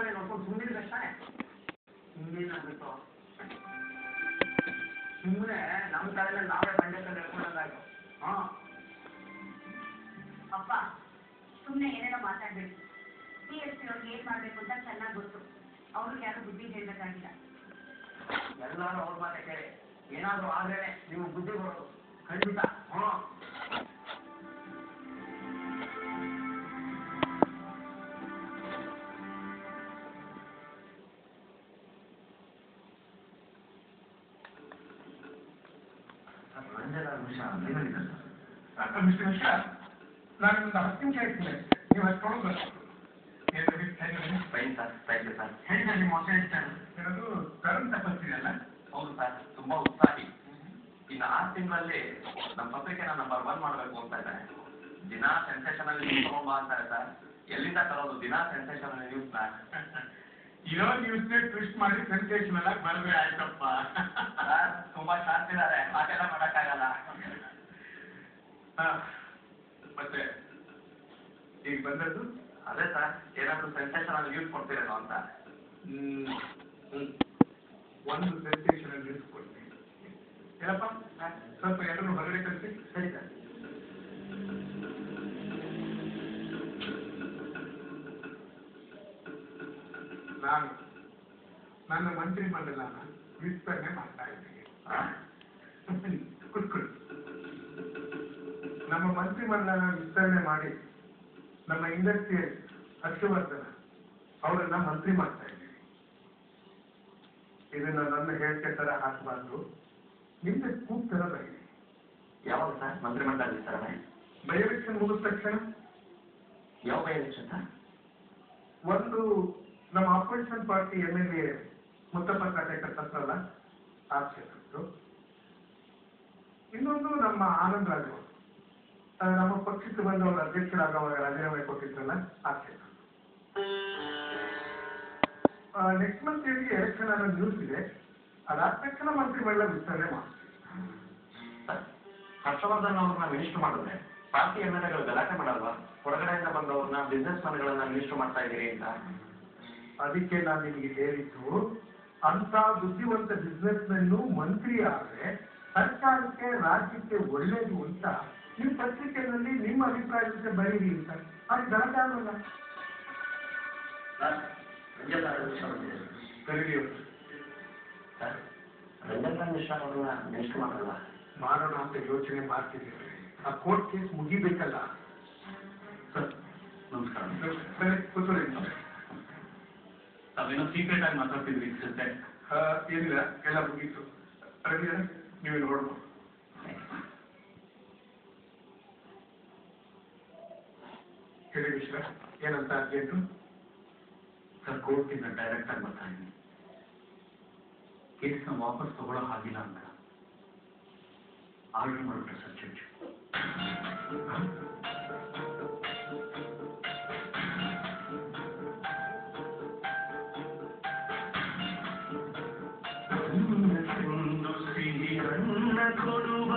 ಮನೆ ನೋಡ್ಕೊಂಡು ಸುಮ್ಮನೆ ತಾನೆ ಇನ್ನೇನಾಗುತ್ತೋ ಸುಮ್ಮನೆ ನಮ್ಮ ತಲೆ ನಾವೇ ಬಂಡೆಕಲ್ಲಿ ಹೇಳ್ಕೊಂಡಂಗಾಯ್ತು. ಹಾಂ ಅಪ್ಪ ಸುಮ್ಮನೆ ಏನೇನೋ ಮಾತಾಡಬೇಡಿ. CSP ಅವ್ರಿಗೆ ಏನು ಮಾಡಬೇಕು ಅಂತ ಚೆನ್ನಾಗಿ ಗೊತ್ತು. ಅವ್ರಿಗೆ ಯಾರು ಬುದ್ಧಿ ಹೇಳ್ಬೇಕಾಗಿಲ್ಲ. ಎಲ್ಲರೂ ಅವ್ರ ಮಾತೆ ಕೇಳಿ ಏನಾದರೂ ಆದ್ರೆ ನೀವು ಬುದ್ಧಿ ಬರೋದು ಖಂಡಿತ. ಹಾಂ ಮಿಸ್ಟರ್ ಮಿಶ್ರಾ, ನಾನು ನಿಮ್ದು 10 ನಿಮಿಷ ಇರ್ತೀನಿ. ನೀವು ಅಷ್ಟು ತೊಗೊಂಡು fine sir, thank you sir. ಹೇಗೆ ನಿಮ್ಮ ಹೊಸ ಹೇಳ್ತಾರೆ ಏನದು ಕರಣ್ ತಪ್ಪಿಸ್ತೀರಲ್ಲ? ಹೌದು ಸರ್, ತುಂಬಾ ಉತ್ಸಾಹಿ. ಇನ್ನು 6 ತಿಂಗಳಲ್ಲಿ ನಮ್ಮ ಪತ್ರಿಕೆನ ನಂಬರ್ 1 ಮಾಡಬೇಕು ಅಂತ ಇದ್ದಾರೆ. ದಿನಾ ಸೆನ್ಸೇಷನಲ್ ನ್ಯೂಸ್ ತಗೊಂಬಾ ಅಂತಾರೆ ಸರ್. ಎಲ್ಲಿಂದ ತರೋದು ದಿನಾ ಸೆನ್ಸೇಷನಲ್ ನ್ಯೂಸ್ನ? ಇರೋ ನ್ಯೂಸ್ನೇ ಟ್ವಿಸ್ಟ್ ಮಾಡಿ ಸೆನ್ಸೇಷನಲ್ ಆಗಿ ಬರವೇ ಆಯ್ತಪ್ಪ. ಸರ್ ತುಂಬಾ ಶಾರ್ಪ್ ಇದ್ದಾರೆ, ಮಾತೆಲ್ಲ ಮಾಡೋಕ್ಕಾಗಲ್ಲ. ಮತ್ತೆ ಈಗ ಬಂದದ್ದು ಅದೇ ಸರ್, ಏನಾದರೂ ಸೆನ್ಸೇಷನಲ್ ನ್ಯೂಸ್ ಕೊಡ್ತೀರೇನೋ ಅಂತ. ಒಂದು ಸೆನ್ಸೇಷನಲ್ ನ್ಯೂಸ್ ಕೊಡ್ತೀನಿ. ಏನಪ್ಪ ಸ್ವಲ್ಪ ಎಲ್ಲರೂ ಹೊರಗಡೆ ಕಳಿಸಿ. ಸರಿ ಸರ್. ನಾನು ನನ್ನ ಮಂತ್ರಿ ಮಂಡಲನ ವಿಸ್ತರಣೆ ಮಾಡ್ತಾ ಇದ್ದೀನಿ. ಕುತ್ಕೊಳ್ಳಿ. ನಮ್ಮ ಮಂತ್ರಿ ಮಂಡಲನ ವಿಸ್ತರಣೆ ಮಾಡಿ ನಮ್ಮ ಇಂಡಸ್ಟ್ರಿಯಲ್ ಹರ್ಷವರ್ಧನ ಅವರನ್ನ ಮಂತ್ರಿ ಮಾಡ್ತಾ ಇದ್ದೀವಿ. ಇದನ್ನ ನನ್ನ ಹೇಳಿಕೆ ತರ ಹಾಕಬಾರ್ದು, ನಿಮ್ದೆ ಕೂಗ್ ತರ ಬರೀ. ಯಾವಾಗ ಸರ್ ಮಂತ್ರಿಮಂಡಲ ವಿಸ್ತರಣೆ? ಬೈ ಎಲೆಕ್ಷನ್ ಮುಗಿದ ತಕ್ಷಣ. ಯಾವ ಬೈ ಎಲೆಕ್ಷನ್ ಸರ್? ಒಂದು ನಮ್ಮ ಅಪೋಸಿಷನ್ ಪಾರ್ಟಿ MLA ಮುತ್ತಪ್ಪ ಕಾಟೇಕರ್ ತಪ್ಪಲ್ಲ ಆ ಕ್ಷೇತ್ರದ್ದು. ಇನ್ನೊಂದು ನಮ್ಮ ಆನಂದ್ ರಾಜು ನಮ್ಮ ಪಕ್ಷಕ್ಕೆ ಬಂದವರು ಅಧ್ಯಕ್ಷರಾಗುವಾಗ ರಾಜೀನಾಮೆ ಕೊಟ್ಟಿದ್ರಲ್ಲ ಆ ಕ್ಷೇತ್ರ. ನೆಕ್ಸ್ಟ್ ಮಂತ್ ಎಲೆಕ್ಷನ್ ಅನ್ನೋ ನ್ಯೂಸ್ ಇದೆ. ಅದಾದ ತಕ್ಷಣ ಮಂತ್ರಿಮಂಡಲ ವಿಸ್ತರಣೆ ಮಾಡ್ತೀವಿ. ಹರ್ಷವರ್ಧನ್ ಅವ್ರನ್ನ ಮಿನಿಸ್ಟರ್ ಮಾಡಿದ್ರೆ ಪಾರ್ಟಿ MLAಗಳು ಗಲಾಟೆ ಮಾಡಲ್ವಾ? ಹೊರಗಡೆಯಿಂದ ಬಂದವ್ರನ್ನ ಬಿಸ್ನೆಸ್ ಮನ್ಗಳನ್ನ ಮಿನಿಸ್ಟರ್ ಮಾಡ್ತಾ ಇದ್ದೀರಿ ಅಂತ. ಅದಕ್ಕೆ ನಾನು ನಿಮಗೆ ಹೇಳಿದ್ದು, ಅಂತ ಬುದ್ಧಿವಂತ ಬಿಸ್ನೆಸ್ ಮೆನ್ನು ಮಂತ್ರಿ ಆದ್ರೆ ಸರ್ಕಾರಕ್ಕೆ ರಾಜ್ಯಕ್ಕೆ ಒಳ್ಳೇದು ಅಂತ ನಿಮ್ಮ ಪತ್ರಿಕೆಯಲ್ಲಿ ನಿಮ್ಮ ಅಭಿಪ್ರಾಯದಂತೆ ಬರೀರಿ ಅಂತ. ಅದು ಗಲಾಟೆ ಆಗಲ್ಲ. ಕರೀರಿ ಸರ್, ರಂಜನ್ ಮಿಶ್ರಾ ಅವ್ರನ್ನ ಮಿನಿಸ್ಟರ್ ಮಾಡಲ್ಲ ಮಾಡೋಣ ಅಂತ ಯೋಚನೆ ಮಾಡ್ತಿದ್ದೀವಿ. ಆ ಕೋರ್ಟ್ ಕೇಸ್ ಮುಗಿಬೇಕಲ್ಲ. ಸರ್ ನಮಸ್ಕಾರ. ಕೂತ್ಕೊಳ್ಳಿ. ತಾವೇನೋ ಸೀಕ್ರೆಟ್ ಆಗಿ ಮಾತಾಡ್ತಿದ್ರಿ ಅನ್ಸುತ್ತೆ. ಏನಿಲ್ಲ, ಎಲ್ಲ ಮುಗೀತು. ರವಿ ನೀವೇ ನೋಡ್ಬೋದು. ಹೇಳಿ ಮಿಶ್ರಾ, ಏನಂತ ಅರ್ಜೆಂಟು? ಸರ್ ಕೋರ್ಟಿಂದ ಡೈರೆಕ್ಟ್ ಆಗಿ ಬರ್ತಾ ಇದ್ದೀನಿ. ಕೇಸ್ನ ವಾಪಸ್ ತಗೊಳ್ಳೋ ಹಾಗಿಲ್ಲ ಅಂತ ಆರ್ಡರ್ ಮಾಡ್ಬಿಟ್ರೆ ಸರ್ ಜಡ್ಜ್. ಕೊಡುವ